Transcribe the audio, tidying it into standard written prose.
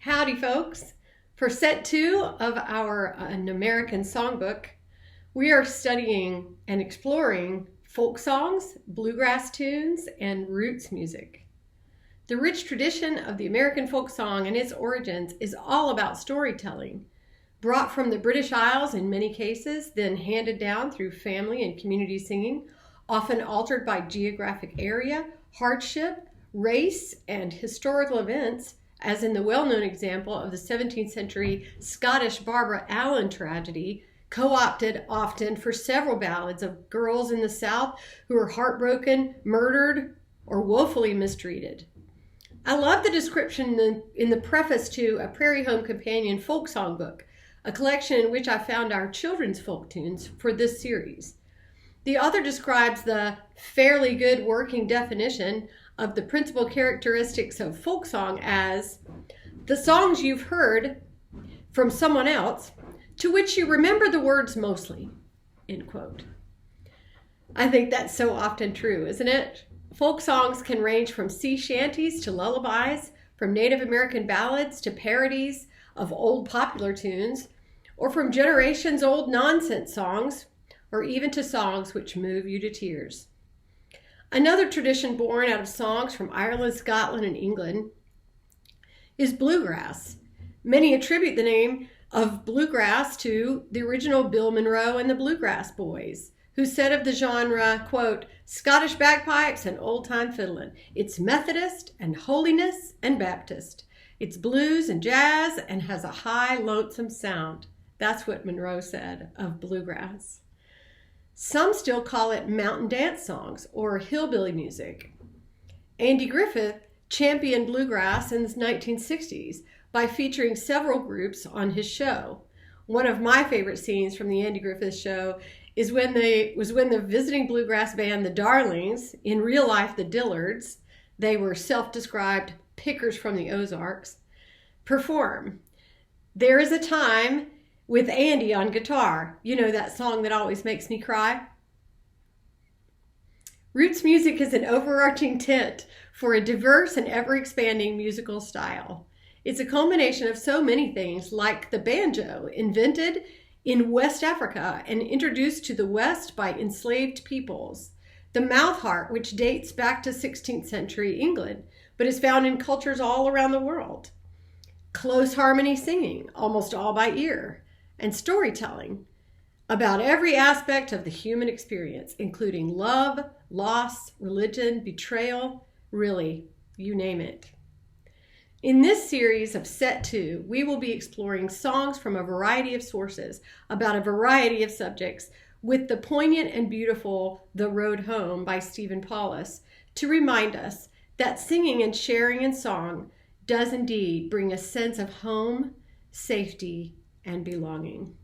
Howdy, folks. For set 2 of our An American Songbook, we are studying and exploring folk songs, bluegrass tunes, and roots music. The rich tradition of the American folk song and its origins is all about storytelling, brought from the British Isles in many cases, then handed down through family and community singing, often altered by geographic area, hardship, race, and historical events, as in the well-known example of the 17th century Scottish Barbara Allen tragedy, co-opted often for several ballads of girls in the South who were heartbroken, murdered, or woefully mistreated. I love the description in the preface to A Prairie Home Companion folk songbook, a collection in which I found our children's folk tunes for this series. The author describes the fairly good working definition of the principal characteristics of folk song as the songs you've heard from someone else to which you remember the words mostly, end quote. I think that's so often true, isn't it? Folk songs can range from sea shanties to lullabies, from Native American ballads to parodies of old popular tunes, or from generations old nonsense songs, or even to songs which move you to tears. Another tradition born out of songs from Ireland, Scotland, and England is bluegrass. Many attribute the name of bluegrass to the original Bill Monroe and the Bluegrass Boys, who said of the genre, quote, Scottish bagpipes and old-time fiddling. It's Methodist and holiness and Baptist. It's blues and jazz and has a high, lonesome sound. That's what Monroe said of bluegrass. Some still call it mountain dance songs or hillbilly music. Andy Griffith championed bluegrass in the 1960s by featuring several groups on his show. One of my favorite scenes from the Andy Griffith show is when the visiting bluegrass band, the Darlings, in real life the Dillards, they were self-described pickers from the Ozarks, perform There Is a Time with Andy on guitar. You know, that song that always makes me cry. Roots music is an overarching tent for a diverse and ever-expanding musical style. It's a culmination of so many things, like the banjo, invented in West Africa and introduced to the West by enslaved peoples. The mouthharp, which dates back to 16th century England, but is found in cultures all around the world. Close harmony singing, almost all by ear. And storytelling about every aspect of the human experience, including love, loss, religion, betrayal, really, you name it. In this series of Set 2, we will be exploring songs from a variety of sources about a variety of subjects with the poignant and beautiful The Road Home by Stephen Paulus to remind us that singing and sharing in song does indeed bring a sense of home, safety, and belonging.